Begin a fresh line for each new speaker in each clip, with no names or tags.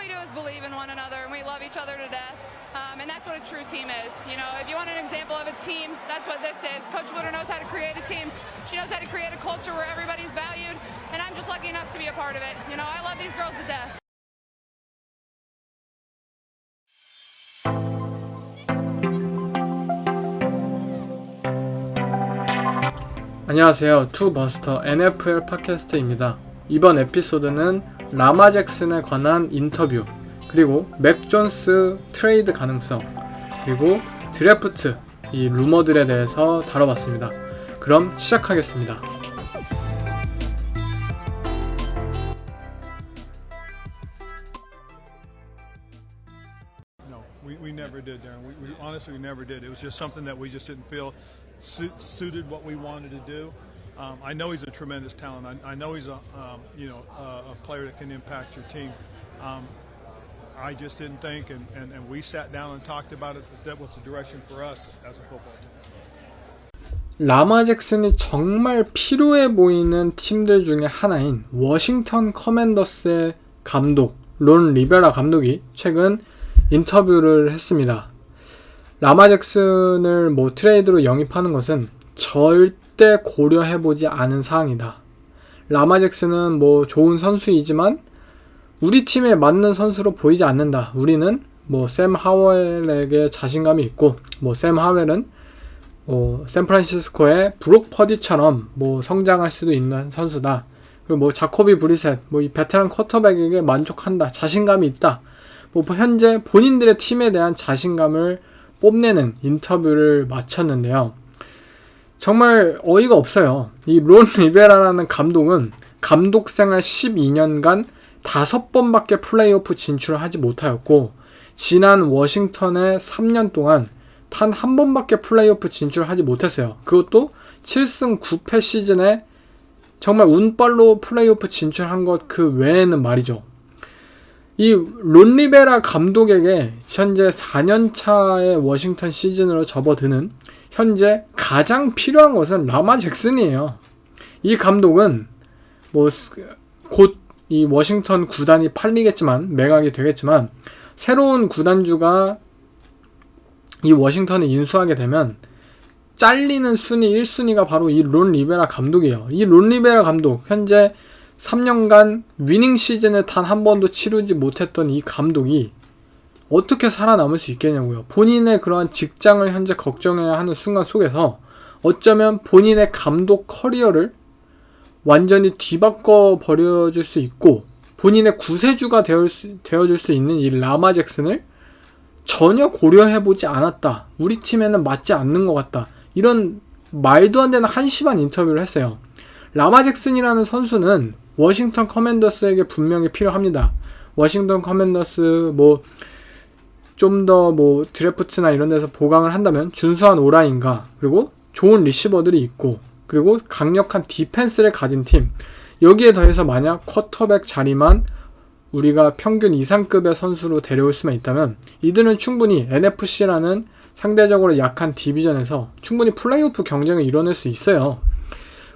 we do is believe in one another, and we love each other to death. And that's what a true team is. You know, if you want an example of a team, that's what this is. Coach Woodard knows how to create a team. She knows how to create a culture where everybody's valued, and I'm just lucky enough to be a part of it. You know, I love these girls to death.
안녕하세요. 투버스터 NFL 팟캐스트입니다. 이번 에피소드는 라마 잭슨에 관한 인터뷰, 그리고 맥 존스 트레이드 가능성, 그리고 드래프트, 이 루머들에 대해서 다뤄봤습니다. 그럼 시작하겠습니다.
No, we never did, Darren. We honestly never did. It was just something that we just didn't feel suited what we wanted to do. I know he's a tremendous talent. I know he's a player that can impact your team. I just didn't think, and we sat down and talked about it, that was the direction for us as a football team.
라마 잭슨이 정말 필요해 보이는 팀들 중에 하나인 워싱턴 커맨더스의 감독 론 리베라 감독이 최근 인터뷰를 했습니다. 라마 잭슨을 트레이드로 영입하는 것은 절대 고려해보지 않은 사항이다. 라마 잭슨은 좋은 선수이지만 우리 팀에 맞는 선수로 보이지 않는다. 우리는 샘 하웰에게 자신감이 있고, 샘 하웰은 샌프란시스코의 브록 퍼디처럼 성장할 수도 있는 선수다. 그리고 자코비 브리셋, 이 베테랑 쿼터백에게 만족한다. 자신감이 있다. 현재 본인들의 팀에 대한 자신감을 뽐내는 인터뷰를 마쳤는데요. 정말 어이가 없어요. 이 론 리베라라는 감독은 감독 생활 12년간 5번밖에 플레이오프 진출을 하지 못하였고, 지난 워싱턴의 3년 동안 단 한 번밖에 플레이오프 진출을 하지 못했어요. 그것도 7승 9패 시즌에 정말 운빨로 플레이오프 진출한 것 그 외에는 말이죠. 이 론 리베라 감독에게 현재 4년차의 워싱턴 시즌으로 접어드는 현재 가장 필요한 것은 라마 잭슨이에요. 이 감독은 곧 이 워싱턴 구단이 팔리겠지만, 매각이 되겠지만, 새로운 구단주가 이 워싱턴에 인수하게 되면 잘리는 순위 1순위가 바로 이 론 리베라 감독이에요. 이 론 리베라 감독, 현재 3년간 위닝 시즌을 단 한 번도 치르지 못했던 이 감독이 어떻게 살아남을 수 있겠냐고요. 본인의 그러한 직장을 현재 걱정해야 하는 순간 속에서 어쩌면 본인의 감독 커리어를 완전히 뒤바꿔 버려줄 수 있고, 본인의 구세주가 되어줄 수 있는 이 라마 잭슨을 전혀 고려해보지 않았다. 우리 팀에는 맞지 않는 것 같다. 이런 말도 안 되는 한심한 인터뷰를 했어요. 라마 잭슨이라는 선수는 워싱턴 커맨더스에게 분명히 필요합니다. 워싱턴 커맨더스 좀 더 드래프트나 이런 데서 보강을 한다면 준수한 오라인과, 그리고 좋은 리시버들이 있고, 그리고 강력한 디펜스를 가진 팀, 여기에 더해서 만약 쿼터백 자리만 우리가 평균 이상급의 선수로 데려올 수만 있다면 이들은 충분히 NFC라는 상대적으로 약한 디비전에서 충분히 플레이오프 경쟁을 이뤄낼 수 있어요.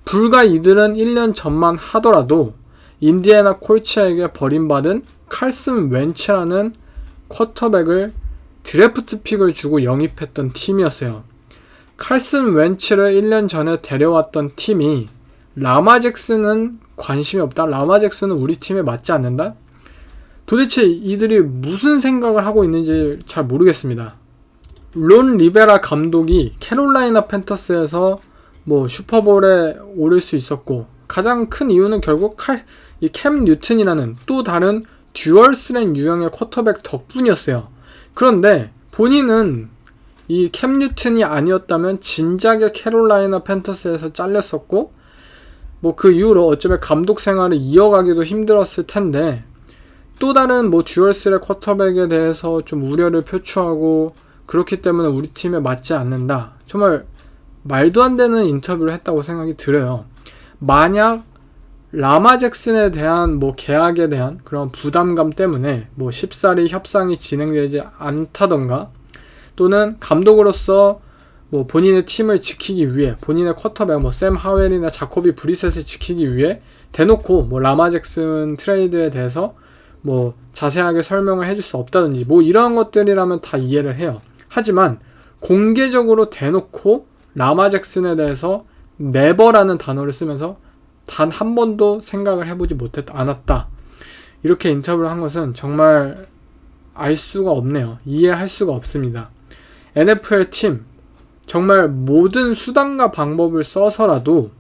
불과 이들은 1년 전만 하더라도 인디애나 콜츠에게 버림받은 칼슨 웬츠라는 쿼터백을 드래프트 픽을 주고 영입했던 팀이었어요. 칼슨 웬츠를 1년 전에 데려왔던 팀이 라마 잭슨은 관심이 없다. 라마 잭슨은 우리 팀에 맞지 않는다. 도대체 이들이 무슨 생각을 하고 있는지 잘 모르겠습니다. 론 리베라 감독이 캐롤라이나 팬터스에서 슈퍼볼에 오를 수 있었고, 가장 큰 이유는 결국 이 캠 뉴튼이라는 또 다른 듀얼 스렌 유형의 쿼터백 덕분이었어요. 그런데 본인은 이 캠 뉴튼이 아니었다면 진작에 캐롤라이나 팬터스에서 잘렸었고, 그 이후로 어쩌면 감독 생활을 이어가기도 힘들었을 텐데, 또 다른 듀얼 스렌 쿼터백에 대해서 좀 우려를 표출하고, 그렇기 때문에 우리 팀에 맞지 않는다. 정말 말도 안 되는 인터뷰를 했다고 생각이 들어요. 만약 라마 잭슨에 대한 계약에 대한 그런 부담감 때문에 쉽사리 협상이 진행되지 않다던가, 또는 감독으로서 본인의 팀을 지키기 위해, 본인의 쿼터백 샘 하웰이나 자코비 브리셋을 지키기 위해 대놓고 라마 잭슨 트레이드에 대해서 자세하게 설명을 해줄 수 없다든지 뭐 이런 것들이라면 다 이해를 해요. 하지만 공개적으로 대놓고 라마 잭슨에 대해서 never라는 단어를 쓰면서 단 한 번도 생각을 해보지 않았다. 이렇게 인터뷰를 한 것은 정말 알 수가 없네요. 이해할 수가 없습니다. NFL 팀 정말 모든 수단과 방법을 써서라도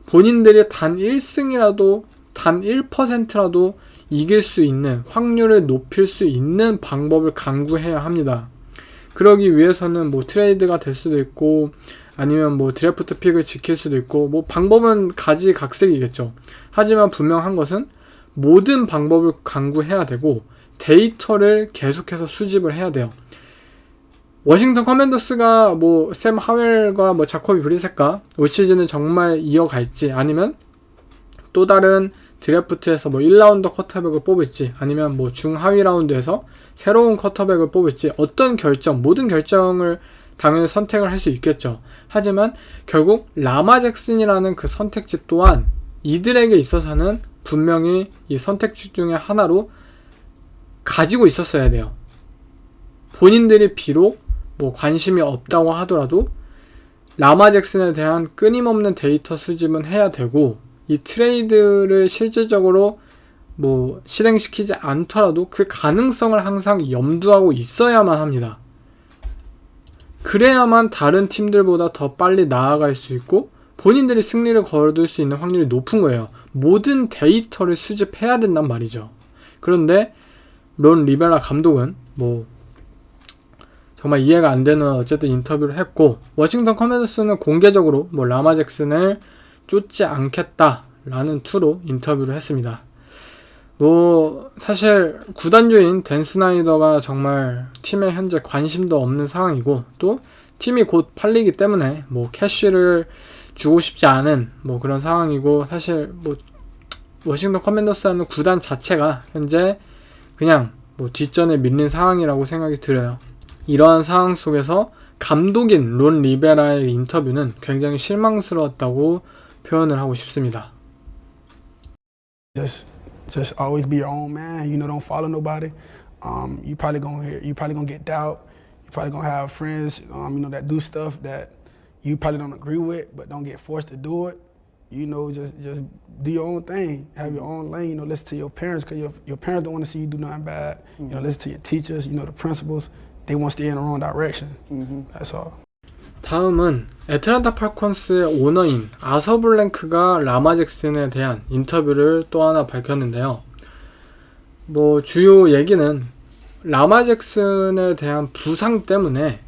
본인들이 단 1승이라도 단 1%라도 이길 수 있는 확률을 높일 수 있는 방법을 강구해야 합니다. 그러기 위해서는 뭐 트레이드가 될 수도 있고 아니면 뭐 드래프트 픽을 지킬 수도 있고 뭐 방법은 가지각색이겠죠. 하지만 분명한 것은 모든 방법을 강구해야 되고 데이터를 계속해서 수집을 해야 돼요. 워싱턴 커맨더스가 뭐 샘 하웰과 뭐 자코비 브리셋과 올 시즌을 정말 이어갈지 아니면 또 다른 드래프트에서 뭐 1라운드 쿼터백을 뽑을지 아니면 뭐 중하위 라운드에서 새로운 쿼터백을 뽑을지 어떤 결정, 모든 결정을 당연히 선택을 할 수 있겠죠. 하지만 결국 라마 잭슨이라는 그 선택지 또한 이들에게 있어서는 분명히 이 선택지 중에 하나로 가지고 있었어야 돼요. 본인들이 비록 뭐 관심이 없다고 하더라도 라마 잭슨에 대한 끊임없는 데이터 수집은 해야 되고 이 트레이드를 실질적으로 뭐 실행시키지 않더라도 그 가능성을 항상 염두하고 있어야만 합니다. 그래야만 다른 팀들보다 더 빨리 나아갈 수 있고 본인들이 승리를 거둘 수 있는 확률이 높은 거예요. 모든 데이터를 수집해야 된단 말이죠. 그런데 론 리베라 감독은 뭐 정말 이해가 안 되는 어쨌든 인터뷰를 했고 워싱턴 커맨더스는 공개적으로 뭐 라마 잭슨을 쫓지 않겠다라는 투로 인터뷰를 했습니다. 뭐 사실 구단주인 댄 스나이더가 정말 팀에 현재 관심도 없는 상황이고 또 팀이 곧 팔리기 때문에 뭐 캐시를 주고 싶지 않은 뭐 그런 상황이고 사실 뭐 워싱턴 커맨더스라는 구단 자체가 현재 그냥 뭐 뒷전에 밀린 상황이라고 생각이 들어요. 이러한 상황 속에서 감독인 론 리베라의 인터뷰는 굉장히 실망스러웠다고 표현을 하고 싶습니다.
Just always be your own man. You know, don't follow nobody. You probably gonna get doubt. You probably gonna have friends, you know, that do stuff that you probably don't agree with, but don't get forced to do it. You know, just do your own thing. Have your own lane. You know, listen to your parents because your parents don't want to see you do nothing bad. You know, listen to your teachers. You know, the principals. They want to stay in the wrong direction. That's all.
다음은 애틀랜타 팔콘스의 오너인 아서 블랭크가 라마 잭슨에 대한 인터뷰를 또 하나 밝혔는데요. 뭐 주요 얘기는 라마 잭슨에 대한 부상 때문에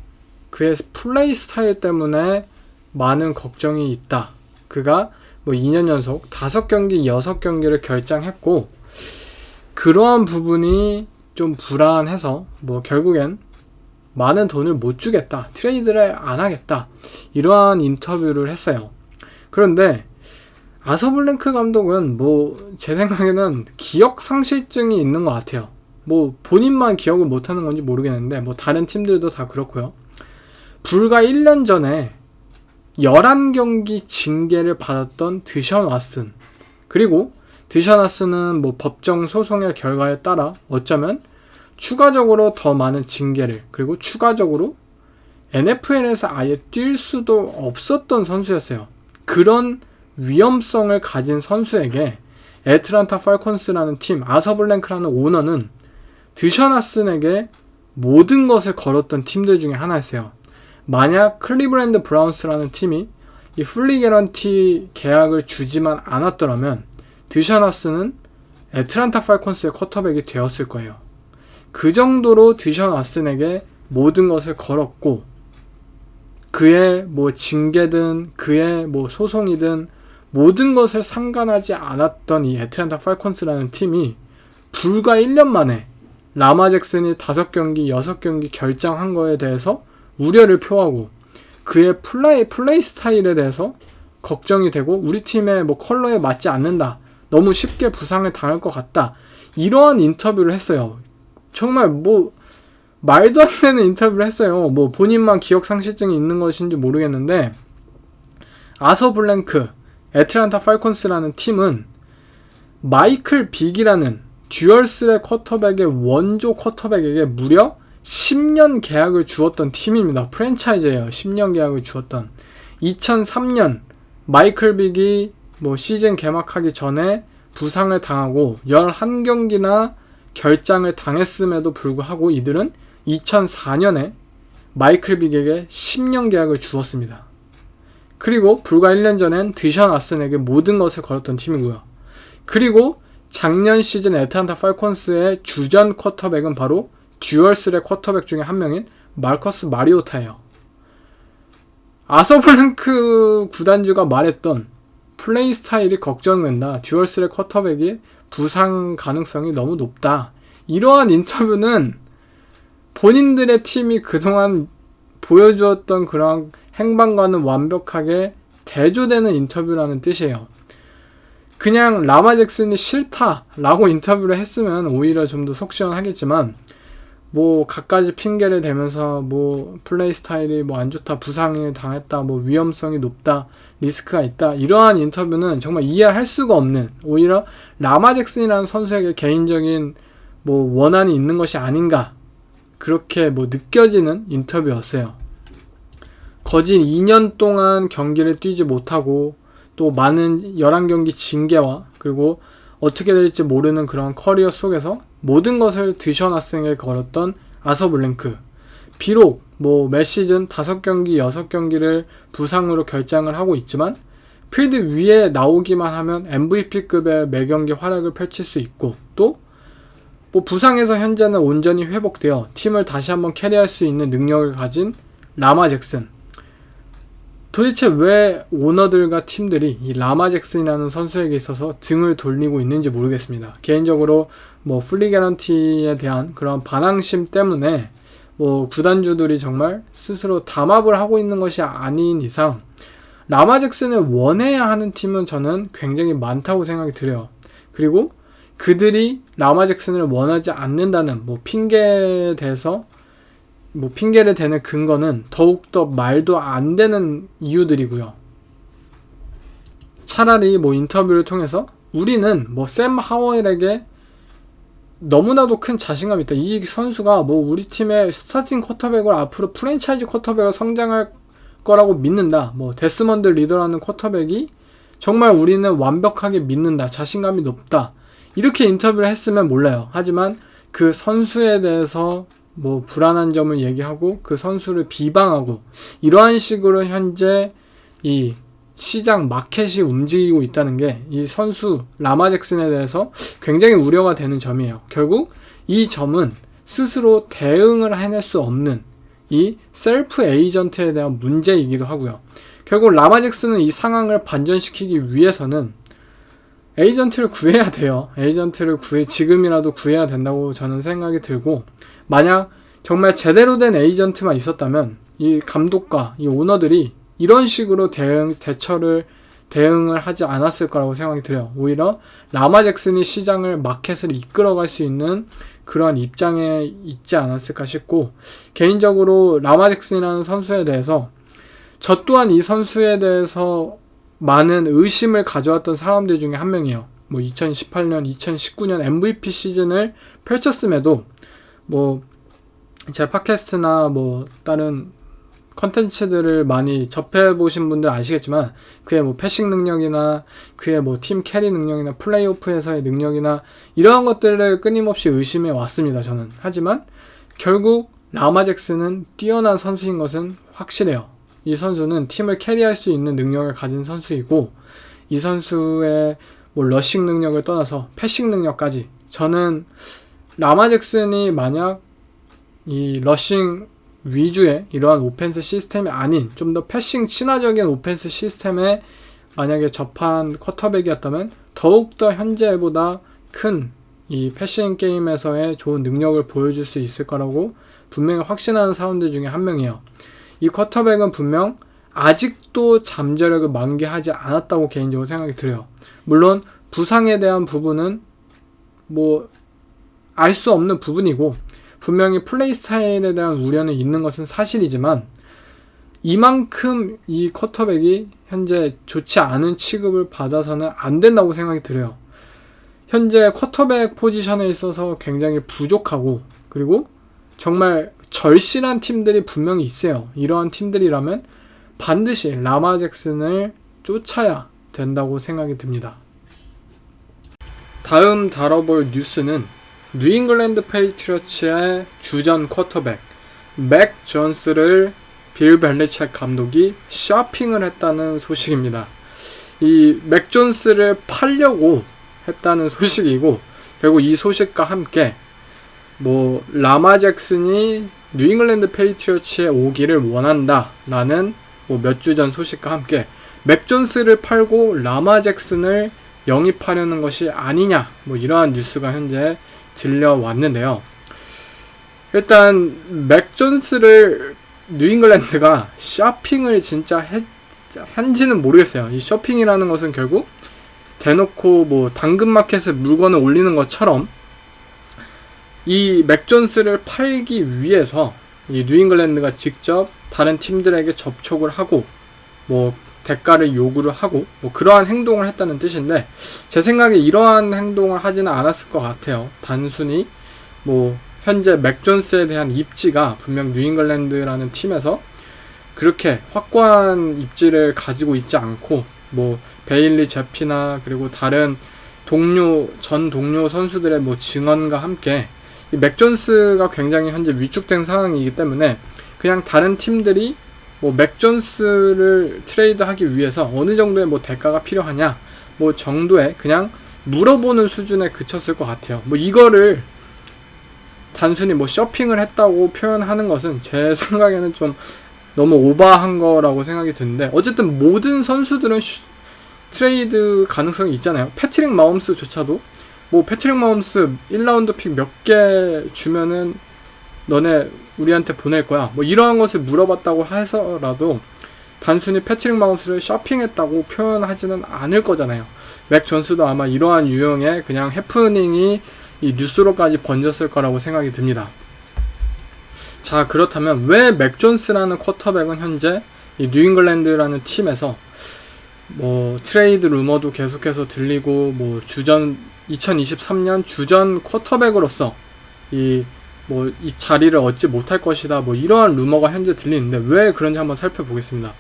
그의 플레이 스타일 때문에 많은 걱정이 있다. 그가 뭐 2년 연속 5경기, 6경기를 결장했고 그러한 부분이 좀 불안해서 뭐 결국엔 많은 돈을 못 주겠다. 트레이드를 안 하겠다. 이러한 인터뷰를 했어요. 그런데 아서 블랭크 감독은 뭐 제 생각에는 기억 상실증이 있는 것 같아요. 뭐 본인만 기억을 못하는 건지 모르겠는데 뭐 다른 팀들도 다 그렇고요. 불과 1년 전에 11경기 징계를 받았던 드션 왓슨 그리고 드션 왓슨은 뭐 법정 소송의 결과에 따라 어쩌면 추가적으로 더 많은 징계를 그리고 추가적으로 NFL에서 아예 뛸 수도 없었던 선수였어요. 그런 위험성을 가진 선수에게 애틀랜타 팔콘스라는 팀 아서 블랭크라는 오너는 드션 왓슨에게 모든 것을 걸었던 팀들 중에 하나였어요. 만약 클리브랜드 브라운스라는 팀이 이 풀리 개런티 계약을 주지만 않았더라면 드션 왓슨은 애틀랜타 팔콘스의 쿼터백이 되었을 거예요. 그 정도로 드션 왓슨에게 모든 것을 걸었고 그의 뭐 징계든 그의 뭐 소송이든 모든 것을 상관하지 않았던 이 애틀랜타 팔콘스라는 팀이 불과 1년 만에 라마 잭슨이 5경기, 6경기 결장한 거에 대해서 우려를 표하고 그의 플레이 스타일에 대해서 걱정이 되고 우리 팀의 뭐 컬러에 맞지 않는다. 너무 쉽게 부상을 당할 것 같다. 이러한 인터뷰를 했어요. 정말 뭐 말도 안 되는 인터뷰를 했어요. 뭐 본인만 기억 상실증이 있는 것인지 모르겠는데 아서 블랭크 애틀랜타 팔콘스라는 팀은 마이클 빅이라는 듀얼스의 쿼터백의 원조 쿼터백에게 무려 10년 계약을 주었던 팀입니다. 프랜차이즈예요. 10년 계약을 주었던. 2003년 마이클 빅이 뭐 시즌 개막하기 전에 부상을 당하고 11경기나 결장을 당했음에도 불구하고 이들은 2004년에 마이클 빅에게 10년 계약을 주었습니다. 그리고 불과 1년 전엔 드션 아슨에게 모든 것을 걸었던 팀이고요. 그리고 작년 시즌 애틀랜타 팔콘스의 주전 쿼터백은 바로 듀얼스의 쿼터백 중에 한 명인 마커스 마리오타예요. 아서블랭크 구단주가 말했던 플레이 스타일이 걱정된다. 듀얼스의 쿼터백이 부상 가능성이 너무 높다. 이러한 인터뷰는 본인들의 팀이 그동안 보여주었던 그런 행방과는 완벽하게 대조되는 인터뷰라는 뜻이에요. 그냥 라마 잭슨이 싫다라고 인터뷰를 했으면 오히려 좀 더 속 시원하겠지만 뭐 갖가지 핑계를 대면서 뭐 플레이 스타일이 뭐 안 좋다, 부상을 당했다, 뭐 위험성이 높다, 리스크가 있다, 이러한 인터뷰는 정말 이해할 수가 없는, 오히려 라마 잭슨이라는 선수에게 개인적인 뭐 원한이 있는 것이 아닌가, 그렇게 뭐 느껴지는 인터뷰였어요. 거진 2년 동안 경기를 뛰지 못하고 또 많은 11경기 징계와 그리고 어떻게 될지 모르는 그런 커리어 속에서 모든 것을 드션 아슨에게 걸었던 아서블랭크. 비록 뭐 매 시즌 5경기, 6경기를 부상으로 결장을 하고 있지만 필드 위에 나오기만 하면 MVP급의 매경기 활약을 펼칠 수 있고, 또 뭐 부상에서 현재는 온전히 회복되어 팀을 다시 한번 캐리할 수 있는 능력을 가진 라마 잭슨. 도대체 왜 오너들과 팀들이 이 라마 잭슨이라는 선수에게 있어서 등을 돌리고 있는지 모르겠습니다. 개인적으로 뭐 풀리 개런티에 대한 그런 반항심 때문에 뭐 구단주들이 정말 스스로 담합을 하고 있는 것이 아닌 이상 라마 잭슨을 원해야 하는 팀은 저는 굉장히 많다고 생각이 들어요. 그리고 그들이 라마 잭슨을 원하지 않는다는 뭐 핑계에 대해서 뭐 핑계를 대는 근거는 더욱더 말도 안 되는 이유들이고요. 차라리 뭐 인터뷰를 통해서 우리는 뭐 샘 하워일에게 너무나도 큰 자신감이 있다. 이 선수가 뭐 우리 팀의 스타팅 쿼터백을 앞으로 프랜차이즈 쿼터백으로 성장할 거라고 믿는다. 뭐 데스먼드 리더라는 쿼터백이 정말 우리는 완벽하게 믿는다. 자신감이 높다. 이렇게 인터뷰를 했으면 몰라요. 하지만 그 선수에 대해서 뭐 불안한 점을 얘기하고 그 선수를 비방하고 이러한 식으로 현재 이 시장 마켓이 움직이고 있다는 게 이 선수 라마 잭슨에 대해서 굉장히 우려가 되는 점이에요. 결국 이 점은 스스로 대응을 해낼 수 없는 이 셀프 에이전트에 대한 문제이기도 하고요. 결국 라마 잭슨은 이 상황을 반전시키기 위해서는 에이전트를 구해야 돼요. 에이전트를 지금이라도 구해야 된다고 저는 생각이 들고, 만약 정말 제대로 된 에이전트만 있었다면 이 감독과 이 오너들이 이런 식으로 대응을 하지 않았을 거라고 생각이 들어요. 오히려 라마 잭슨이 시장을 마켓을 이끌어갈 수 있는 그런 입장에 있지 않았을까 싶고, 개인적으로 라마 잭슨이라는 선수에 대해서 저 또한 이 선수에 대해서 많은 의심을 가져왔던 사람들 중에 한 명이에요. 뭐 2018년, 2019년 MVP 시즌을 펼쳤음에도 뭐 제 팟캐스트나 뭐 다른 컨텐츠들을 많이 접해보신 분들 아시겠지만 그의 뭐 패싱 능력이나 그의 뭐 팀 캐리 능력이나 플레이오프에서의 능력이나 이러한 것들을 끊임없이 의심해 왔습니다. 저는. 하지만 결국 라마 잭슨은 뛰어난 선수인 것은 확실해요. 이 선수는 팀을 캐리할 수 있는 능력을 가진 선수이고, 이 선수의 뭐 러싱 능력을 떠나서 패싱 능력까지, 저는 라마 잭슨이 만약 이 러싱 위주의 이러한 오펜스 시스템이 아닌 좀 더 패싱 친화적인 오펜스 시스템에 만약에 접한 쿼터백이었다면 더욱더 현재보다 큰 이 패싱 게임에서의 좋은 능력을 보여줄 수 있을 거라고 분명히 확신하는 사람들 중에 한 명이에요. 이 쿼터백은 분명 아직도 잠재력을 만개하지 않았다고 개인적으로 생각이 들어요. 물론 부상에 대한 부분은 뭐 알 수 없는 부분이고 분명히 플레이 스타일에 대한 우려는 있는 것은 사실이지만 이만큼 이 쿼터백이 현재 좋지 않은 취급을 받아서는 안 된다고 생각이 들어요. 현재 쿼터백 포지션에 있어서 굉장히 부족하고, 그리고 정말 절실한 팀들이 분명히 있어요. 이러한 팀들이라면 반드시 라마 잭슨을 쫓아야 된다고 생각이 듭니다. 다음 다뤄볼 뉴스는 뉴잉글랜드 페이트리어츠의 주전 쿼터백 맥 존스를 빌 벨리책 감독이 쇼핑을 했다는 소식입니다. 이 맥 존스를 팔려고 했다는 소식이고, 결국 이 소식과 함께 뭐 라마 잭슨이 뉴잉글랜드 페이트리어츠에 오기를 원한다라는 뭐 몇 주 전 소식과 함께 맥 존스를 팔고 라마 잭슨을 영입하려는 것이 아니냐, 뭐 이러한 뉴스가 현재 들려왔는데요. 일단 맥 존스를 뉴잉글랜드가 쇼핑을 진짜 한지는 모르겠어요. 이 쇼핑이라는 것은 결국 대놓고 뭐 당근마켓에 물건을 올리는 것처럼 이 맥 존스를 팔기 위해서 이 뉴잉글랜드가 직접 다른 팀들에게 접촉을 하고 뭐 대가를 요구를 하고 뭐 그러한 행동을 했다는 뜻인데, 제 생각에 이러한 행동을 하지는 않았을 것 같아요. 단순히 뭐 현재 맥 존스에 대한 입지가 분명 뉴잉글랜드라는 팀에서 그렇게 확고한 입지를 가지고 있지 않고, 뭐 베일리 제피나 그리고 다른 전 동료 선수들의 뭐 증언과 함께 이 맥 존스가 굉장히 현재 위축된 상황이기 때문에 그냥 다른 팀들이 뭐 맥 존스를 트레이드하기 위해서 어느 정도의 뭐 대가가 필요하냐 뭐 정도의 그냥 물어보는 수준에 그쳤을 것 같아요. 뭐 이거를 단순히 뭐 쇼핑을 했다고 표현하는 것은 제 생각에는 좀 너무 오버한 거라고 생각이 드는데, 어쨌든 모든 선수들은 트레이드 가능성이 있잖아요. 패트릭 마홈스조차도 뭐 패트릭 마홈스 1라운드 픽 몇 개 주면은 너네 우리한테 보낼 거야, 뭐 이러한 것을 물어봤다고 해서라도 단순히 패트릭 마홈스를 쇼핑했다고 표현하지는 않을 거잖아요. 맥 존스도 아마 이러한 유형의 그냥 해프닝이 이 뉴스로까지 번졌을 거라고 생각이 듭니다. 자, 그렇다면 왜 맥 존스라는 쿼터백은 현재 이 뉴잉글랜드라는 팀에서 뭐 트레이드 루머도 계속해서 들리고 뭐 2023년 주전 쿼터백으로서 이 자리를 얻지 못할 것이다, 뭐 이러한 루머가 현재 들리는데 왜 그런지 한번 살펴보겠습니다.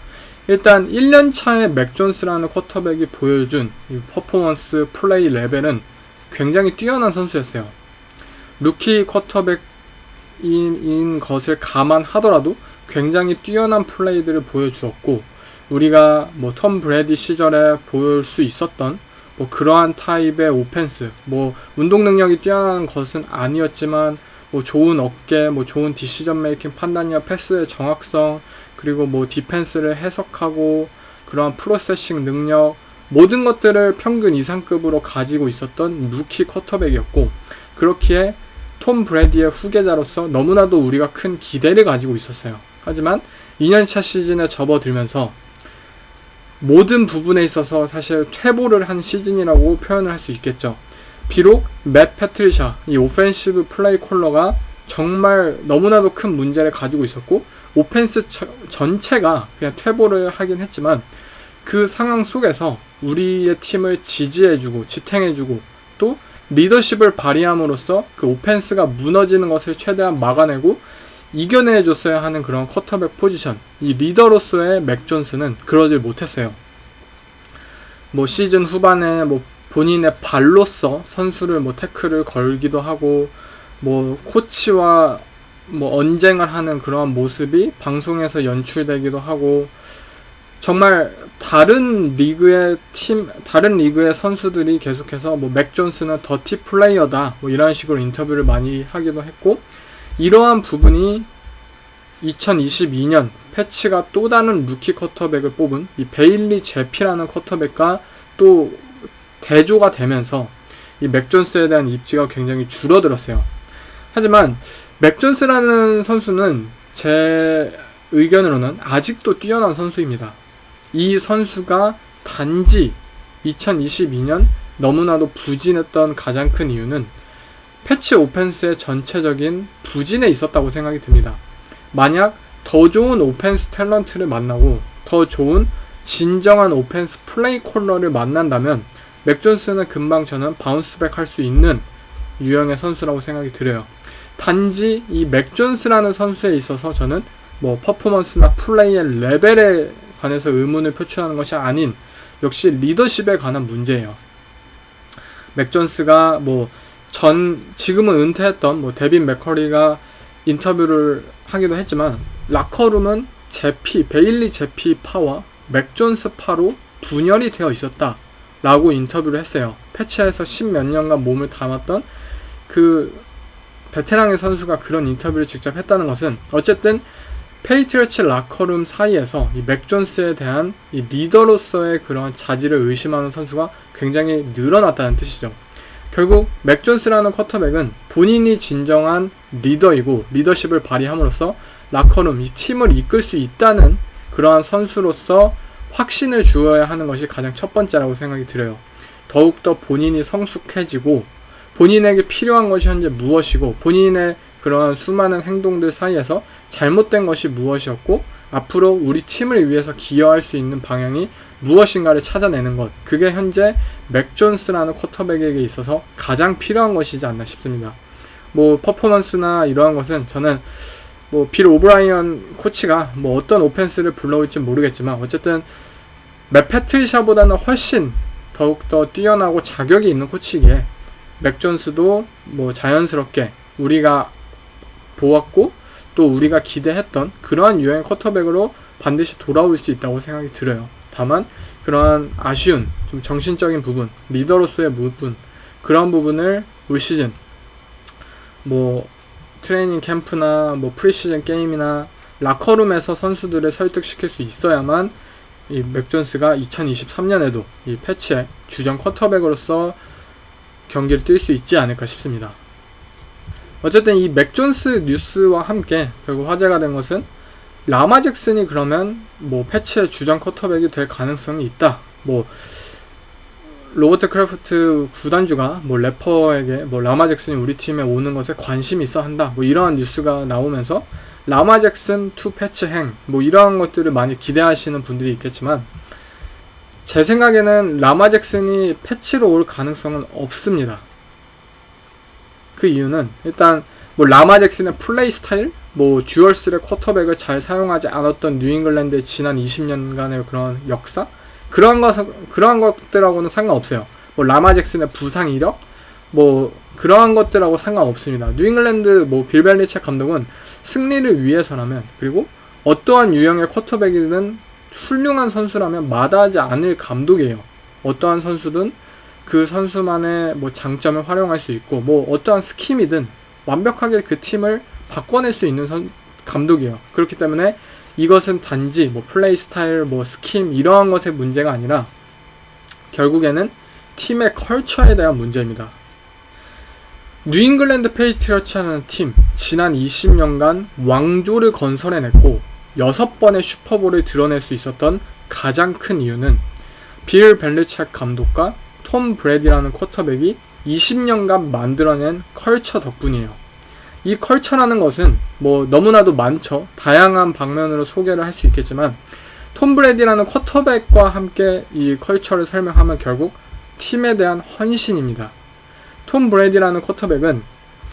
일단 1년차의 맥 존스라는 쿼터백이 보여준 이 퍼포먼스 플레이 레벨은 굉장히 뛰어난 선수였어요. 루키 쿼터백인 것을 감안하더라도 굉장히 뛰어난 플레이들을 보여주었고, 우리가 뭐 톰 브래디 시절에 볼 수 있었던 뭐 그러한 타입의 오펜스, 뭐 운동 능력이 뛰어난 것은 아니었지만 뭐 좋은 어깨, 뭐 좋은 디시전 메이킹 판단력, 패스의 정확성, 그리고 뭐 디펜스를 해석하고 그러한 프로세싱 능력, 모든 것들을 평균 이상급으로 가지고 있었던 루키 쿼터백이었고, 그렇기에 톰 브래디의 후계자로서 너무나도 우리가 큰 기대를 가지고 있었어요. 하지만 2년차 시즌에 접어들면서 모든 부분에 있어서 사실 퇴보를 한 시즌이라고 표현을 할 수 있겠죠. 비록 맷 패트리샤, 이 오펜시브 플레이 콜러가 정말 너무나도 큰 문제를 가지고 있었고 오펜스 전체가 그냥 퇴보를 하긴 했지만, 그 상황 속에서 우리의 팀을 지지해주고 지탱해주고 또 리더십을 발휘함으로써 그 오펜스가 무너지는 것을 최대한 막아내고 이겨내줬어야 하는 그런 쿼터백 포지션, 이 리더로서의 맥 존스는 그러질 못했어요. 뭐 시즌 후반에 뭐 본인의 발로써 선수를 뭐 태클을 걸기도 하고 뭐 코치와 뭐 언쟁을 하는 그러한 모습이 방송에서 연출되기도 하고, 정말 다른 리그의 선수들이 계속해서 뭐 맥 존스는 더티 플레이어다 뭐 이런 식으로 인터뷰를 많이 하기도 했고, 이러한 부분이 2022년 패치가 또 다른 루키 쿼터백을 뽑은 이 베일리 제피라는 쿼터백과 또 대조가 되면서 이 맥 존스에 대한 입지가 굉장히 줄어들었어요. 하지만 맥 존스라는 선수는 제 의견으로는 아직도 뛰어난 선수입니다. 이 선수가 단지 2022년 너무나도 부진했던 가장 큰 이유는 패치 오펜스의 전체적인 부진에 있었다고 생각이 듭니다. 만약 더 좋은 오펜스 탤런트를 만나고 더 좋은 진정한 오펜스 플레이 콜러를 만난다면 맥 존스는 금방 저는 바운스백 할 수 있는 유형의 선수라고 생각이 들어요. 단지 이 맥 존스라는 선수에 있어서 저는 뭐 퍼포먼스나 플레이의 레벨에 관해서 의문을 표출하는 것이 아닌 역시 리더십에 관한 문제예요. 맥 존스가 지금은 은퇴했던 데빈 맥커리가 인터뷰를 하기도 했지만 라커룸은 베일리 제피 파와 맥 존스 파로 분열이 되어 있었다 라고 인터뷰를 했어요. 패치에서 10몇 년간 몸을 담았던 그 베테랑의 선수가 그런 인터뷰를 직접 했다는 것은 어쨌든 페이트리어츠 라커룸 사이에서 이 맥 존스에 대한 이 리더로서의 그런 자질을 의심하는 선수가 굉장히 늘어났다는 뜻이죠. 결국 맥 존스라는 쿼터백은 본인이 진정한 리더이고 리더십을 발휘함으로써 라커룸, 이 팀을 이끌 수 있다는 그러한 선수로서 확신을 주어야 하는 것이 가장 첫 번째라고 생각이 들어요. 더욱더 본인이 성숙해지고 본인에게 필요한 것이 현재 무엇이고 본인의 그러한 수많은 행동들 사이에서 잘못된 것이 무엇이었고 앞으로 우리 팀을 위해서 기여할 수 있는 방향이 무엇인가를 찾아내는 것, 그게 현재 맥 존스라는 쿼터백에게 있어서 가장 필요한 것이지 않나 싶습니다. 퍼포먼스나 이러한 것은 저는 빌 오브라이언 코치가 어떤 오펜스를 불러올지 모르겠지만 어쨌든 맷 패트리샤보다는 훨씬 더욱더 뛰어나고 자격이 있는 코치이기에 맥 존스도 자연스럽게 우리가 보았고 또 우리가 기대했던 그러한 유형의 쿼터백으로 반드시 돌아올 수 있다고 생각이 들어요. 다만 그러한 아쉬운 좀 정신적인 부분, 리더로서의 부분, 그런 부분을 올 시즌 트레이닝 캠프나 프리시즌 게임이나 라커룸에서 선수들을 설득시킬 수 있어야만 이 맥 존스가 2023년에도 이 패치의 주전 쿼터백으로서 경기를 뛸 수 있지 않을까 싶습니다. 어쨌든 이 맥 존스 뉴스와 함께 결국 화제가 된 것은 라마 잭슨이 그러면 패치의 주전 쿼터백이 될 가능성이 있다. 로버트 크래프트 구단주가 래퍼에게 라마 잭슨이 우리 팀에 오는 것에 관심이 있어 한다. 이러한 뉴스가 나오면서 라마 잭슨 투 패치 행 이러한 것들을 많이 기대하시는 분들이 있겠지만 제 생각에는 라마 잭슨이 패치로 올 가능성은 없습니다. 그 이유는 일단 라마 잭슨의 플레이 스타일, 듀얼스의 쿼터백을 잘 사용하지 않았던 뉴잉글랜드의 지난 20년간의 그런 역사, 그러한 것들하고는 상관없어요. 라마 잭슨의 부상 이력, 그러한 것들하고 상관없습니다. 뉴잉글랜드 빌 벨리책 감독은 승리를 위해서라면, 그리고 어떠한 유형의 쿼터백이든 훌륭한 선수라면 마다하지 않을 감독이에요. 어떠한 선수든 그 선수만의 장점을 활용할 수 있고 어떠한 스킴이든 완벽하게 그 팀을 바꿔낼 수 있는 감독이에요. 그렇기 때문에 이것은 단지 플레이 스타일, 스킴 이러한 것의 문제가 아니라 결국에는 팀의 컬처에 대한 문제입니다. 뉴잉글랜드 페이트리어츠라는 팀, 지난 20년간 왕조를 건설해냈고 6번의 슈퍼볼을 드러낼 수 있었던 가장 큰 이유는 빌 벨리책 감독과 톰 브래디라는 쿼터백이 20년간 만들어낸 컬처 덕분이에요. 이 컬처라는 것은 너무나도 많죠. 다양한 방면으로 소개를 할 수 있겠지만 톰 브래디라는 쿼터백과 함께 이 컬처를 설명하면 결국 팀에 대한 헌신입니다. 톰 브래디라는 쿼터백은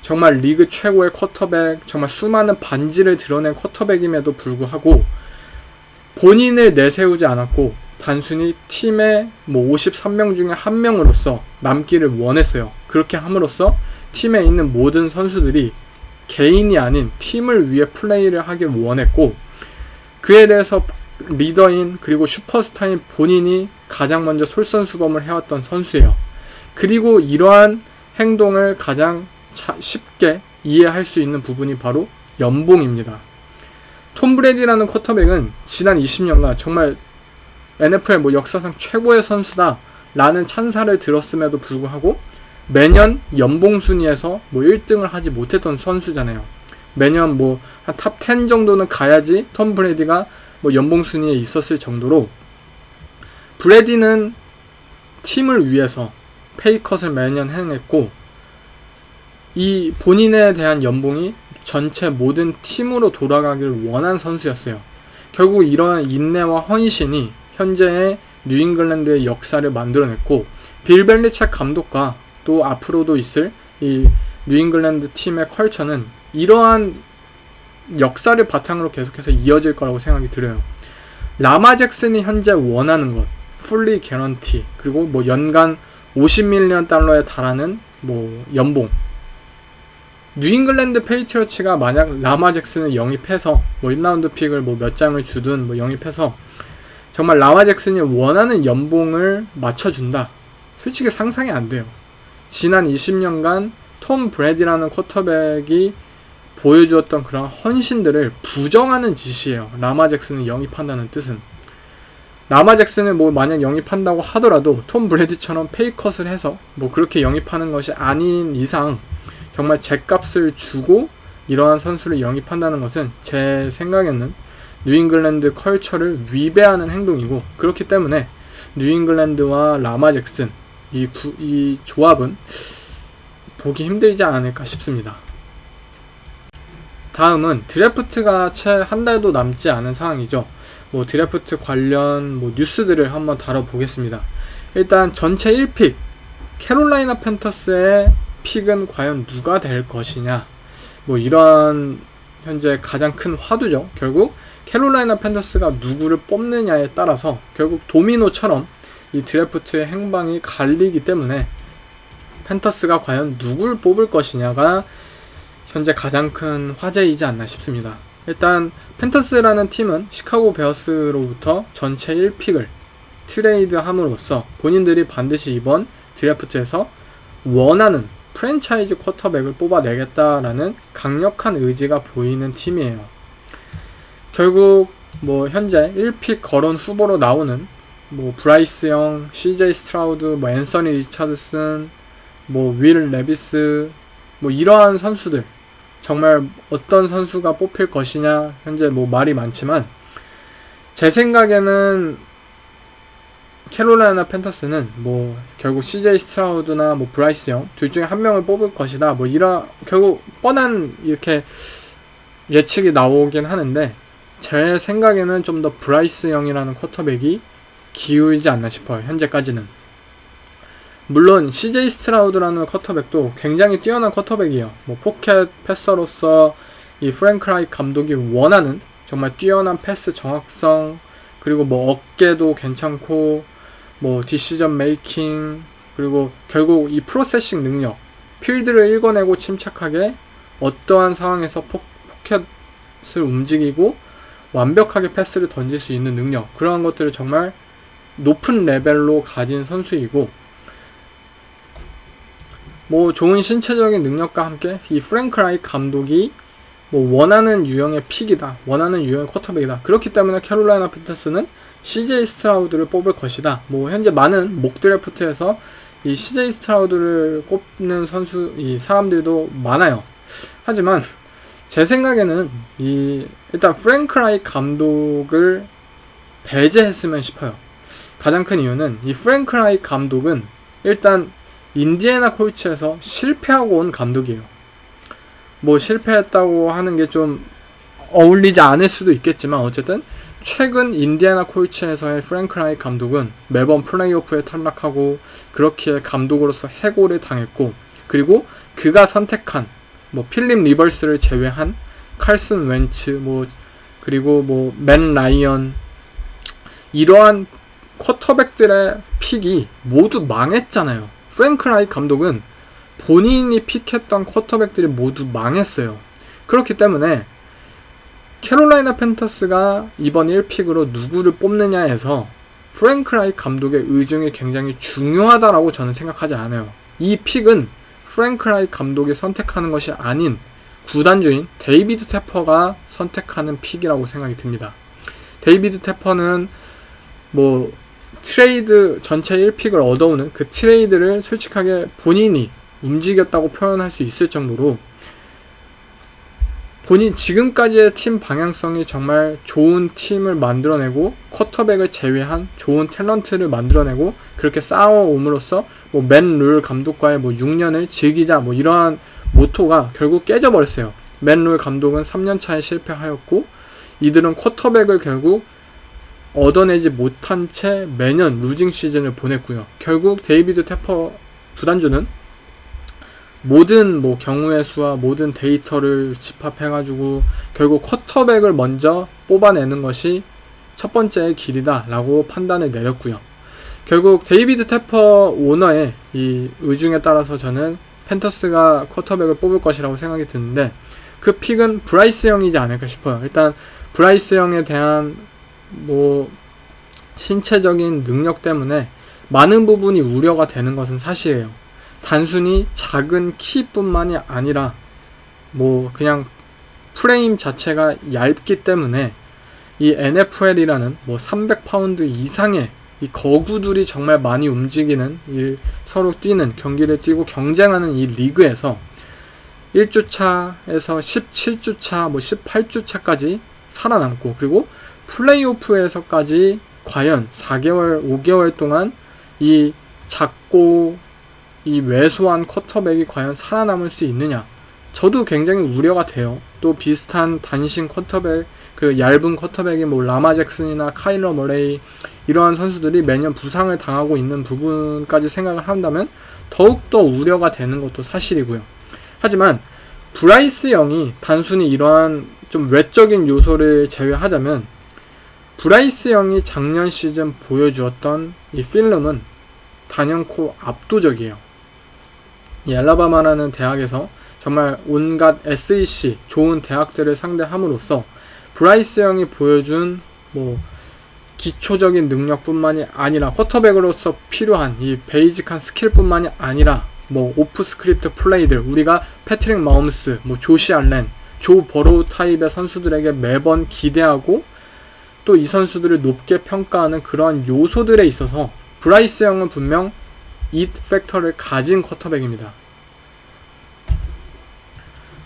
정말 리그 최고의 쿼터백, 정말 수많은 반지를 드러낸 쿼터백임에도 불구하고 본인을 내세우지 않았고 단순히 팀의 53명 중에 한 명으로서 남기를 원했어요. 그렇게 함으로써 팀에 있는 모든 선수들이 개인이 아닌 팀을 위해 플레이를 하길 원했고 그에 대해서 리더인 그리고 슈퍼스타인 본인이 가장 먼저 솔선수범을 해왔던 선수예요. 그리고 이러한 행동을 가장 쉽게 이해할 수 있는 부분이 바로 연봉입니다. 톰 브래디라는 쿼터백은 지난 20년간 정말 NFL 역사상 최고의 선수다 라는 찬사를 들었음에도 불구하고 매년 연봉 순위에서 1등을 하지 못했던 선수잖아요. 매년 한 탑 10 정도는 가야지 톰 브래디가 연봉 순위에 있었을 정도로 브래디는 팀을 위해서 페이컷을 매년 해냈고 이 본인에 대한 연봉이 전체 모든 팀으로 돌아가기를 원한 선수였어요. 결국 이러한 인내와 헌신이 현재의 뉴잉글랜드의 역사를 만들어냈고 빌 벨리책 감독과 또 앞으로도 있을 이 뉴잉글랜드 팀의 컬처는 이러한 역사를 바탕으로 계속해서 이어질 거라고 생각이 들어요. 라마 잭슨이 현재 원하는 것, 풀리 개런티, 그리고 뭐 연간 50밀리언 달러에 달하는 뭐 연봉. 뉴잉글랜드 페이트리어츠가 만약 라마 잭슨을 영입해서 뭐 1라운드 픽을 뭐 몇 장을 주든 뭐 영입해서 정말 라마 잭슨이 원하는 연봉을 맞춰준다. 솔직히 상상이 안 돼요. 지난 20년간 톰 브래디라는 쿼터백이 보여주었던 그런 헌신들을 부정하는 짓이에요. 라마 잭슨을 영입한다는 뜻은. 라마 잭슨을 뭐 만약 영입한다고 하더라도 톰 브래디처럼 페이컷을 해서 뭐 그렇게 영입하는 것이 아닌 이상 정말 죗값을 주고 이러한 선수를 영입한다는 것은 제 생각에는 뉴잉글랜드 컬처를 위배하는 행동이고, 그렇기 때문에 뉴잉글랜드와 라마 잭슨 이 조합은 보기 힘들지 않을까 싶습니다. 다음은 드래프트가 채 한 달도 남지 않은 상황이죠. 뭐 드래프트 관련 뭐 뉴스들을 한번 다뤄보겠습니다. 일단 전체 1픽 캐롤라이나 팬터스의 픽은 과연 누가 될 것이냐, 뭐 이런 현재 가장 큰 화두죠. 결국 캐롤라이나 팬터스가 누구를 뽑느냐에 따라서 결국 도미노처럼 이 드래프트의 행방이 갈리기 때문에 팬터스가 과연 누굴 뽑을 것이냐가 현재 가장 큰 화제이지 않나 싶습니다. 일단 팬터스라는 팀은 시카고 베어스로부터 전체 1픽을 트레이드함으로써 본인들이 반드시 이번 드래프트에서 원하는 프랜차이즈 쿼터백을 뽑아내겠다라는 강력한 의지가 보이는 팀이에요. 결국 뭐 현재 1픽 거론 후보로 나오는 뭐 브라이스 영, CJ 스트라우드, 뭐 앤서니 리차드슨, 뭐 윌 레비스, 뭐 이러한 선수들, 정말 어떤 선수가 뽑힐 것이냐 현재 뭐 말이 많지만 제 생각에는 캐롤라이나 팬터스는 뭐 결국 CJ 스트라우드나 뭐 브라이스 영 둘 중에 한 명을 뽑을 것이다. 뭐 결국 뻔한 이렇게 예측이 나오긴 하는데 제 생각에는 좀 더 브라이스 영이라는 쿼터백이 기울지 않나 싶어요. 현재까지는. 물론 CJ 스트라우드라는 쿼터백도 굉장히 뛰어난 쿼터백이에요. 뭐 포켓 패서로서 이 프랭크 라이크 감독이 원하는 정말 뛰어난 패스 정확성, 그리고 뭐 어깨도 괜찮고 뭐 디시전 메이킹, 그리고 결국 이 프로세싱 능력, 필드를 읽어내고 침착하게 어떠한 상황에서 포켓을 움직이고 완벽하게 패스를 던질 수 있는 능력, 그러한 것들을 정말 높은 레벨로 가진 선수이고, 뭐 좋은 신체적인 능력과 함께 이 프랭크 라이크 감독이 뭐 원하는 유형의 픽이다, 원하는 유형의 쿼터백이다. 그렇기 때문에 캐롤라이나 팬터스는 CJ 스트라우드를 뽑을 것이다. 뭐 현재 많은 목 드래프트에서 이 CJ 스트라우드를 꼽는 선수, 이 사람들도 많아요. 하지만 제 생각에는 일단 프랭크 라이크 감독을 배제했으면 싶어요. 가장 큰 이유는 이 프랭크 라이크 감독은 일단 인디애나 콜츠에서 실패하고 온 감독이에요. 뭐 실패했다고 하는 게 좀 어울리지 않을 수도 있겠지만 어쨌든 최근 인디애나 콜츠에서의 프랭크 라이크 감독은 매번 플레이오프에 탈락하고 그렇게 감독으로서 해고를 당했고, 그리고 그가 선택한 뭐 필립 리버스를 제외한 칼슨 웬츠, 뭐 그리고 뭐 맨 라이언, 이러한 쿼터백들의 픽이 모두 망했잖아요. 프랭크 라이크 감독은 본인이 픽했던 쿼터백들이 모두 망했어요. 그렇기 때문에 캐롤라이나 팬터스가 이번 1픽으로 누구를 뽑느냐에서 프랭크 라이크 감독의 의중이 굉장히 중요하다라고 저는 생각하지 않아요. 이 픽은 프랭크 라이크 감독이 선택하는 것이 아닌 구단주인 데이비드 태퍼가 선택하는 픽이라고 생각이 듭니다. 데이비드 태퍼는 뭐 트레이드 전체 1픽을 얻어오는 그 트레이드를 솔직하게 본인이 움직였다고 표현할 수 있을 정도로 본인 지금까지의 팀 방향성이 정말 좋은 팀을 만들어내고 쿼터백을 제외한 좋은 탤런트를 만들어내고 그렇게 쌓아옴으로써 뭐 맨 룰 감독과의 뭐 6년을 즐기자, 뭐 이러한 모토가 결국 깨져버렸어요. 맨 룰 감독은 3년차에 실패하였고 이들은 쿼터백을 결국 얻어내지 못한 채 매년 루징 시즌을 보냈고요. 결국 데이비드 테퍼 구단주는 모든 뭐 경우의 수와 모든 데이터를 집합해가지고 결국 쿼터백을 먼저 뽑아내는 것이 첫 번째의 길이다 라고 판단을 내렸고요. 결국 데이비드 테퍼 오너의 이 의중에 따라서 저는 팬터스가 쿼터백을 뽑을 것이라고 생각이 드는데, 그 픽은 브라이스 영이지 않을까 싶어요. 일단 브라이스 영에 대한 뭐 신체적인 능력 때문에 많은 부분이 우려가 되는 것은 사실이에요. 단순히 작은 키뿐만이 아니라 뭐 그냥 프레임 자체가 얇기 때문에 이 NFL이라는 뭐 300파운드 이상의 이 거구들이 정말 많이 움직이는 이 서로 뛰는 경기를 뛰고 경쟁하는 이 리그에서 1주차에서 17주차 뭐 18주차까지 살아남고, 그리고 플레이오프에서까지 과연 4개월 5개월 동안 이 작고 이 왜소한 쿼터백이 과연 살아남을 수 있느냐, 저도 굉장히 우려가 돼요. 또 비슷한 단신 쿼터백, 그 얇은 쿼터백이 뭐 라마 잭슨이나 카일러 머레이 이러한 선수들이 매년 부상을 당하고 있는 부분까지 생각을 한다면 더욱더 우려가 되는 것도 사실이고요. 하지만 브라이스 영이 단순히 이러한 좀 외적인 요소를 제외하자면 브라이스 영이 작년 시즌 보여주었던 이 필름은 단연코 압도적이에요. 이 알라바마라는 대학에서 정말 온갖 SEC 좋은 대학들을 상대함으로써 브라이스 영이 보여준 뭐 기초적인 능력뿐만이 아니라 쿼터백으로서 필요한 이 베이직한 스킬뿐만이 아니라 뭐 오프 스크립트 플레이들, 우리가 패트릭 마홈스, 뭐 조시 알렌, 조 버로우 타입의 선수들에게 매번 기대하고 또 이 선수들을 높게 평가하는 그러한 요소들에 있어서 브라이스 영은 분명 잇 팩터를 가진 쿼터백입니다.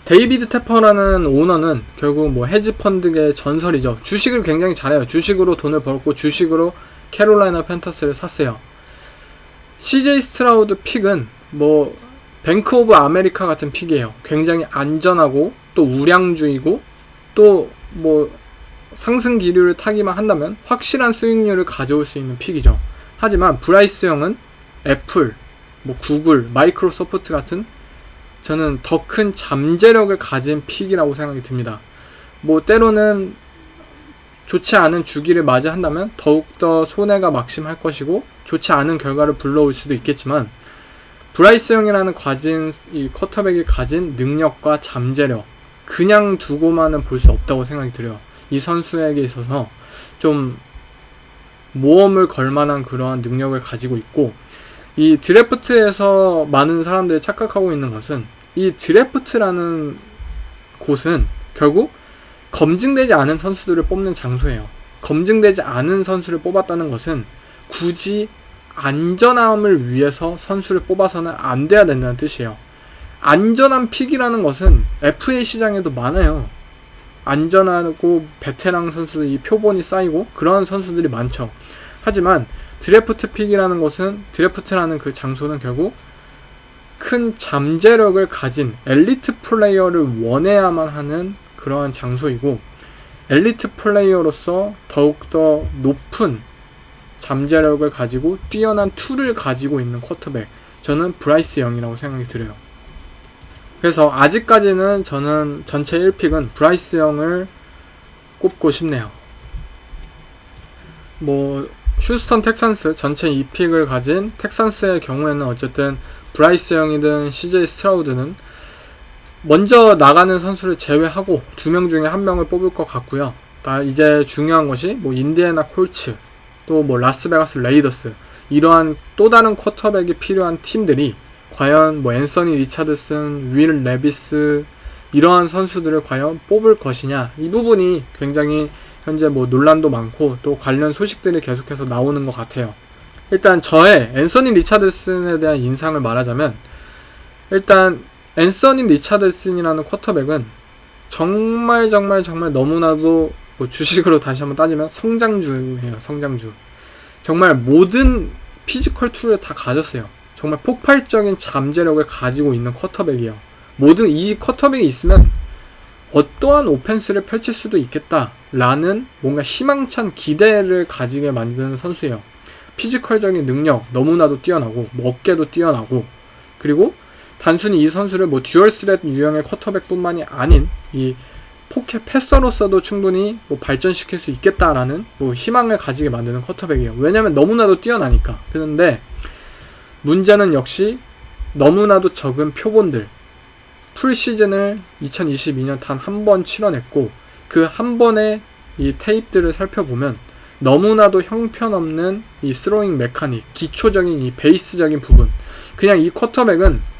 데이비드 테퍼라는 오너는 결국 뭐 헤지펀드계의 전설이죠. 주식을 굉장히 잘해요. 주식으로 돈을 벌고 주식으로 캐롤라이나 팬터스를 샀어요. CJ 스트라우드 픽은 뭐 뱅크 오브 아메리카 같은 픽이에요. 굉장히 안전하고 또 우량주이고 또 뭐 상승 기류를 타기만 한다면 확실한 수익률을 가져올 수 있는 픽이죠. 하지만 브라이스 영은 애플, 뭐 구글, 마이크로소프트 같은 저는 더 큰 잠재력을 가진 픽이라고 생각이 듭니다. 뭐 때로는 좋지 않은 주기를 맞이한다면 더욱더 손해가 막심할 것이고 좋지 않은 결과를 불러올 수도 있겠지만, 브라이스 영이라는 이 쿼터백이 가진 능력과 잠재력, 그냥 두고만은 볼 수 없다고 생각이 들어요. 이 선수에게 있어서 좀 모험을 걸만한 그러한 능력을 가지고 있고, 이 드래프트에서 많은 사람들이 착각하고 있는 것은 이 드래프트라는 곳은 결국 검증되지 않은 선수들을 뽑는 장소예요. 검증되지 않은 선수를 뽑았다는 것은 굳이 안전함을 위해서 선수를 뽑아서는 안 돼야 된다는 뜻이에요. 안전한 픽이라는 것은 FA 시장에도 많아요. 안전하고 베테랑 선수들, 이 표본이 쌓이고 그러한 선수들이 많죠. 하지만 드래프트 픽이라는 것은, 드래프트라는 그 장소는 결국 큰 잠재력을 가진 엘리트 플레이어를 원해야만 하는 그러한 장소이고, 엘리트 플레이어로서 더욱더 높은 잠재력을 가지고 뛰어난 툴을 가지고 있는 쿼터백, 저는 브라이스 영이라고 생각이 들어요. 그래서 아직까지는 저는 전체 1픽은 브라이스 영을 꼽고 싶네요. 뭐 휴스턴 텍산스 전체 2픽을 가진 텍산스의 경우에는 어쨌든 브라이스 영이든 CJ 스트라우드는 먼저 나가는 선수를 제외하고 2명 중에 1명을 뽑을 것 같고요. 이제 중요한 것이 뭐 인디애나 콜츠, 또 뭐 라스베가스 레이더스, 이러한 또 다른 쿼터백이 필요한 팀들이 과연 뭐 앤서니 리차드슨, 윌 레비스 이러한 선수들을 과연 뽑을 것이냐, 이 부분이 굉장히 현재 뭐 논란도 많고 또 관련 소식들이 계속해서 나오는 것 같아요. 일단 저의 앤서니 리차드슨에 대한 인상을 말하자면, 일단 앤서니 리차드슨이라는 쿼터백은 정말 너무나도 뭐 주식으로 다시 한번 따지면 성장주예요. 성장주. 정말 모든 피지컬 툴을 다 가졌어요. 정말 폭발적인 잠재력을 가지고 있는 쿼터백이에요. 모든 이 쿼터백이 있으면 어떠한 오펜스를 펼칠 수도 있겠다라는 뭔가 희망찬 기대를 가지게 만드는 선수예요. 피지컬적인 능력 너무나도 뛰어나고 어깨도 뛰어나고, 그리고 단순히 이 선수를 뭐 듀얼 스렛 유형의 쿼터백뿐만이 아닌 이 포켓 패서로서도 충분히 뭐 발전시킬 수 있겠다라는 뭐 희망을 가지게 만드는 쿼터백이에요. 왜냐면 너무나도 뛰어나니까. 그런데 문제는 역시 너무나도 적은 표본들. 풀시즌을 2022년 단 한 번 치러냈고, 그 한 번의 이 테이프들을 살펴보면 너무나도 형편없는 이 스로잉 메카닉, 기초적인 이 베이스적인 부분. 그냥 이 쿼터백은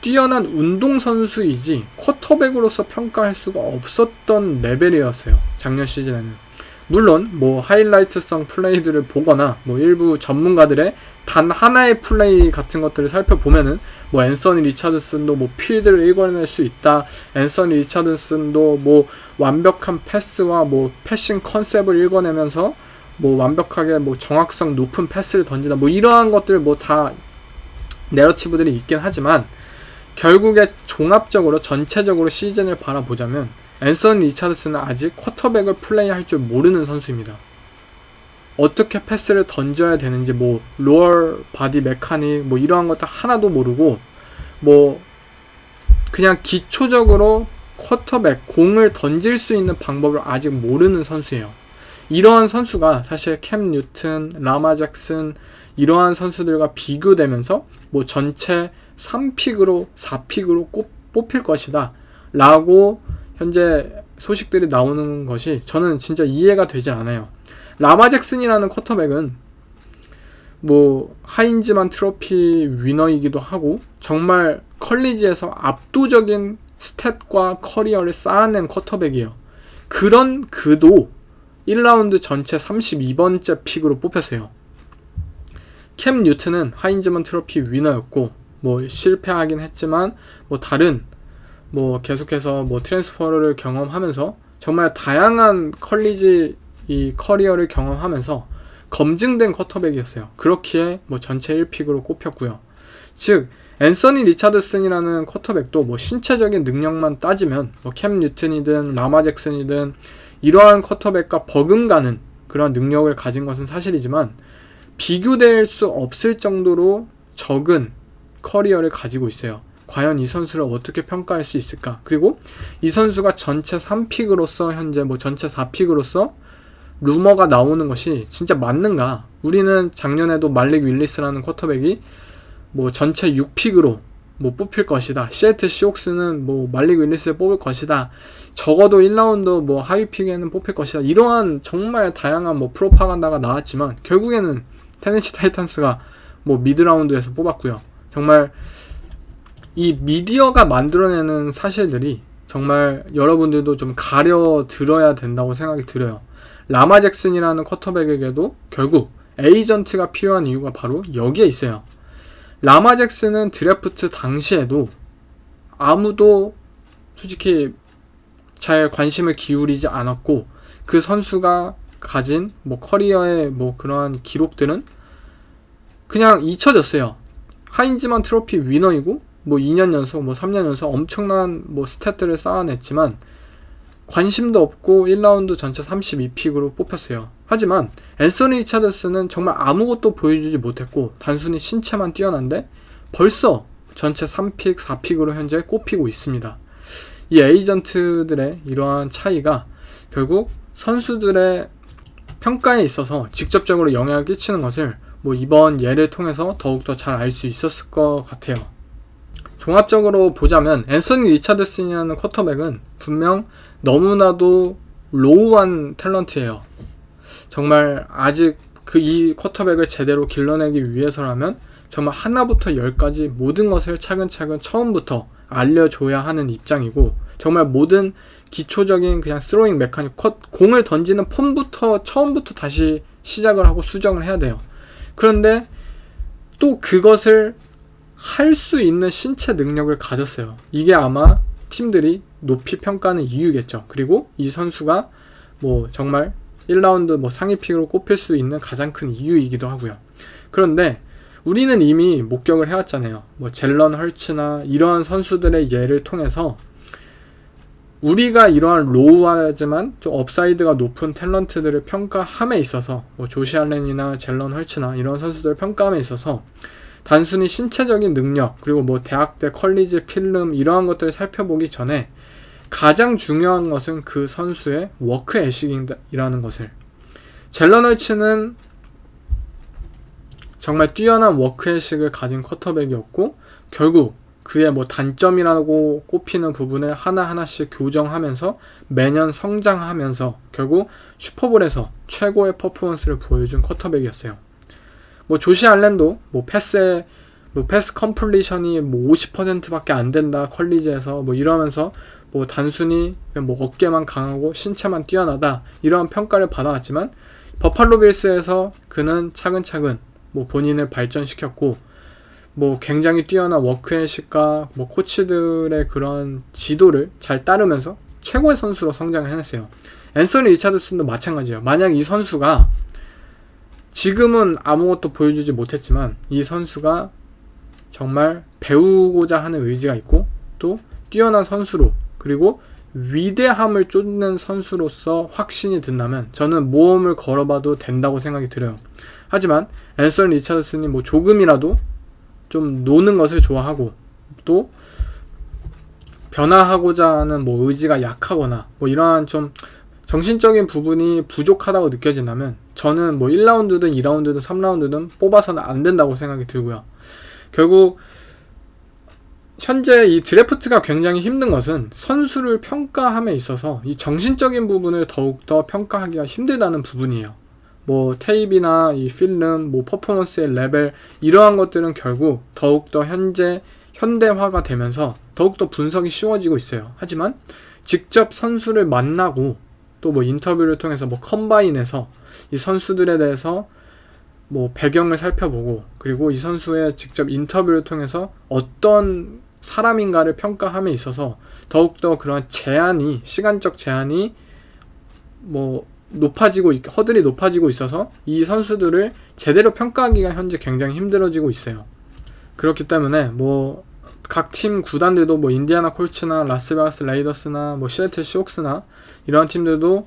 뛰어난 운동선수이지 쿼터백으로서 평가할 수가 없었던 레벨이었어요, 작년 시즌에는. 물론 뭐 하이라이트성 플레이들을 보거나 뭐 일부 전문가들의 단 하나의 플레이 같은 것들을 살펴보면은 뭐 앤서니 리차드슨도 뭐 필드를 읽어낼 수 있다, 앤서니 리차드슨도 뭐 완벽한 패스와 뭐 패싱 컨셉을 읽어내면서 뭐 완벽하게 뭐 정확성 높은 패스를 던진다, 뭐 이러한 것들 뭐 다 내러티브들이 있긴 하지만, 결국에 종합적으로 전체적으로 시즌을 바라보자면 앤서니 리차드슨은 아직 쿼터백을 플레이할 줄 모르는 선수입니다. 어떻게 패스를 던져야 되는지, 뭐 로어 바디 메카닉 뭐 이러한 것들 하나도 모르고, 뭐 그냥 기초적으로 쿼터백 공을 던질 수 있는 방법을 아직 모르는 선수예요. 이러한 선수가 사실 캠 뉴튼, 라마 잭슨 이러한 선수들과 비교되면서 뭐 전체 3픽으로 4픽으로 뽑힐 것이다 라고 현재 소식들이 나오는 것이 저는 진짜 이해가 되지 않아요. 라마 잭슨이라는 쿼터백은 뭐 하인즈만 트로피 위너이기도 하고 정말 컬리지에서 압도적인 스탯과 커리어를 쌓아낸 쿼터백이에요. 그런 그도 1라운드 전체 32번째 픽으로 뽑혔어요. 캠 뉴튼은 하인즈만 트로피 위너였고 뭐 실패하긴 했지만 뭐 다른 뭐 계속해서 뭐 트랜스퍼를 경험하면서 정말 다양한 컬리지 이 커리어를 경험하면서 검증된 쿼터백이었어요. 그렇기에 뭐 전체 1픽으로 꼽혔고요. 즉 앤서니 리차드슨이라는 쿼터백도 뭐 신체적인 능력만 따지면 뭐 캠 뉴튼이든 라마 잭슨이든 이러한 쿼터백과 버금가는 그런 능력을 가진 것은 사실이지만 비교될 수 없을 정도로 적은 커리어를 가지고 있어요. 과연 이 선수를 어떻게 평가할 수 있을까? 그리고 이 선수가 전체 3픽으로서 현재 뭐 전체 4픽으로서 루머가 나오는 것이 진짜 맞는가? 우리는 작년에도 말릭 윌리스라는 쿼터백이 뭐 전체 6픽으로 뭐 뽑힐 것이다. 시애틀 시옥스는 뭐 말릭 윌리스를 뽑을 것이다. 적어도 1라운드 뭐 하위 픽에는 뽑힐 것이다. 이러한 정말 다양한 뭐 프로파간다가 나왔지만 결국에는 테네시 타이탄스가 뭐 미드라운드에서 뽑았고요. 정말 이 미디어가 만들어내는 사실들이 정말 여러분들도 좀 가려 들어야 된다고 생각이 들어요. 라마 잭슨이라는 쿼터백에게도 결국 에이전트가 필요한 이유가 바로 여기에 있어요. 라마 잭슨은 드래프트 당시에도 아무도 솔직히 잘 관심을 기울이지 않았고 그 선수가 가진 뭐 커리어의 뭐 그러한 기록들은 그냥 잊혀졌어요. 하인즈만 트로피 위너이고 뭐 2년 연속 뭐 3년 연속 엄청난 뭐 스탯들을 쌓아냈지만 관심도 없고 1라운드 전체 32픽으로 뽑혔어요. 하지만 앤서니 리차드슨은 정말 아무것도 보여주지 못했고 단순히 신체만 뛰어난데 벌써 전체 3픽, 4픽으로 현재 꼽히고 있습니다. 이 에이전트들의 이러한 차이가 결국 선수들의 평가에 있어서 직접적으로 영향을 끼치는 것을 뭐 이번 예를 통해서 더욱더 잘 알 수 있었을 것 같아요. 종합적으로 보자면 앤서니 리차드슨이라는 쿼터백은 분명 너무나도 로우한 탤런트예요. 정말 아직 이 쿼터백을 제대로 길러내기 위해서라면 정말 하나부터 열까지 모든 것을 차근차근 처음부터 알려줘야 하는 입장이고 정말 모든 기초적인 그냥 스로잉 메카닉 공을 던지는 폼부터 처음부터 다시 시작을 하고 수정을 해야 돼요. 그런데 또 그것을 할 수 있는 신체 능력을 가졌어요. 이게 아마 팀들이 높이 평가하는 이유겠죠. 그리고 이 선수가 뭐 정말 1라운드 뭐 상위 픽으로 꼽힐 수 있는 가장 큰 이유이기도 하고요. 그런데 우리는 이미 목격을 해왔잖아요. 뭐 젤런 헐츠나 이러한 선수들의 예를 통해서 우리가 이러한 로우하지만 좀 업사이드가 높은 탤런트들을 평가함에 있어서 뭐 조시 알렌이나 젤런 헐츠나 이런 선수들을 평가함에 있어서 단순히 신체적인 능력 그리고 뭐 대학때 컬리지 필름 이러한 것들을 살펴보기 전에 가장 중요한 것은 그 선수의 워크 애식이라는 것을, 젤런 헐츠는 정말 뛰어난 워크 애식을 가진 쿼터백이었고 결국 그의 뭐 단점이라고 꼽히는 부분을 하나하나씩 교정하면서 매년 성장하면서 결국 슈퍼볼에서 최고의 퍼포먼스를 보여준 쿼터백이었어요. 뭐 조시 알렌도 뭐 패스 컴플리션이 뭐 50%밖에 안 된다 컬리지에서 뭐 이러면서 뭐 단순히 뭐 어깨만 강하고 신체만 뛰어나다 이러한 평가를 받아왔지만 버팔로 빌스에서 그는 차근차근 뭐 본인을 발전시켰고 뭐 굉장히 뛰어난 워크애식과 뭐 코치들의 그런 지도를 잘 따르면서 최고의 선수로 성장을 해냈어요. 앤서니 리차드슨도 마찬가지예요. 만약 이 선수가 지금은 아무것도 보여주지 못했지만 이 선수가 정말 배우고자 하는 의지가 있고 또 뛰어난 선수로 그리고 위대함을 쫓는 선수로서 확신이 든다면 저는 모험을 걸어봐도 된다고 생각이 들어요. 하지만 앤서니 리차드슨이 뭐 조금이라도 좀 노는 것을 좋아하고 또 변화하고자 하는 뭐 의지가 약하거나 뭐 이러한 좀 정신적인 부분이 부족하다고 느껴진다면 저는 뭐 1라운드든 2라운드든 3라운드든 뽑아서는 안 된다고 생각이 들고요. 결국 현재 이 드래프트가 굉장히 힘든 것은 선수를 평가함에 있어서 이 정신적인 부분을 더욱더 평가하기가 힘들다는 부분이에요. 뭐 테이프나 이 필름, 뭐 퍼포먼스의 레벨 이러한 것들은 결국 더욱더 현대화가 되면서 더욱더 분석이 쉬워지고 있어요. 하지만 직접 선수를 만나고 또 뭐 인터뷰를 통해서 뭐 컴바인에서 이 선수들에 대해서 뭐 배경을 살펴보고 그리고 이 선수의 직접 인터뷰를 통해서 어떤 사람인가를 평가함에 있어서 더욱더 그런 제한이 시간적 제한이 뭐 허들이 높아지고 있어서 이 선수들을 제대로 평가하기가 현재 굉장히 힘들어지고 있어요. 그렇기 때문에 뭐 각 팀 구단들도 뭐 인디애나 콜츠나 라스베가스 레이더스나 뭐 시애틀 시옥스나 이런 팀들도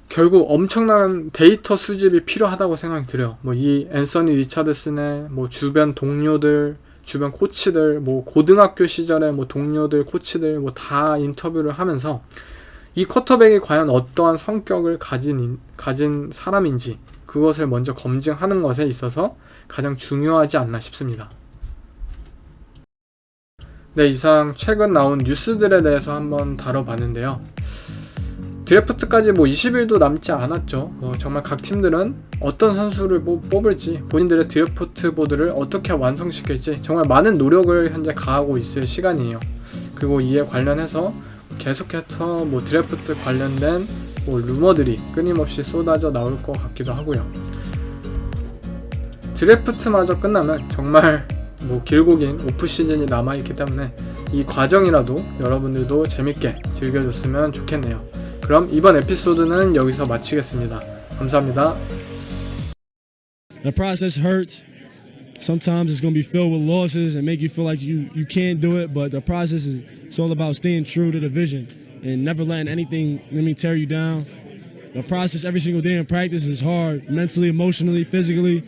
결국 엄청난 데이터 수집이 필요하다고 생각이 들어요. 뭐 이 앤서니 리차드슨의 뭐 주변 동료들, 주변 코치들, 뭐 고등학교 시절의 뭐 동료들, 코치들 뭐 다 인터뷰를 하면서 이 쿼터백이 과연 어떠한 성격을 가진 사람인지 그것을 먼저 검증하는 것에 있어서 가장 중요하지 않나 싶습니다. 네, 이상 최근 나온 뉴스들에 대해서 한번 다뤄봤는데요. 드래프트까지 뭐 20일도 남지 않았죠. 정말 각 팀들은 어떤 선수를 뽑을지 본인들의 드래프트 보드를 어떻게 완성시킬지 정말 많은 노력을 현재 가하고 있을 시간이에요. 그리고 이에 관련해서 계속해서 뭐 드래프트 관련된 뭐 루머들이 끊임없이 쏟아져 나올 것 같기도 하고요. 드래프트마저 끝나면 정말 뭐 길고 긴 오프시즌이 남아있기 때문에 이 과정이라도 여러분들도 재밌게 즐겨줬으면 좋겠네요. 그럼 이번 에피소드는 여기서 마치겠습니다. 감사합니다.
The process hurts. Sometimes it's going to be filled with losses and make you feel like you can't do it, but the process it's all about staying true to the vision and never letting anything tear you down. The process every single day in practice is hard, mentally, emotionally, physically.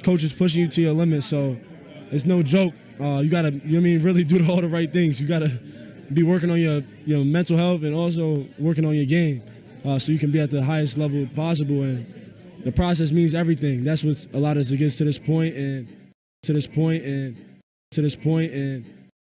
Coach is pushing you to your limits, so it's no joke. You got to really do all the right things. You got to be working on your mental health and also working on your game so you can be at the highest level possible, and the process means everything. That's what's allowed us to get to this point and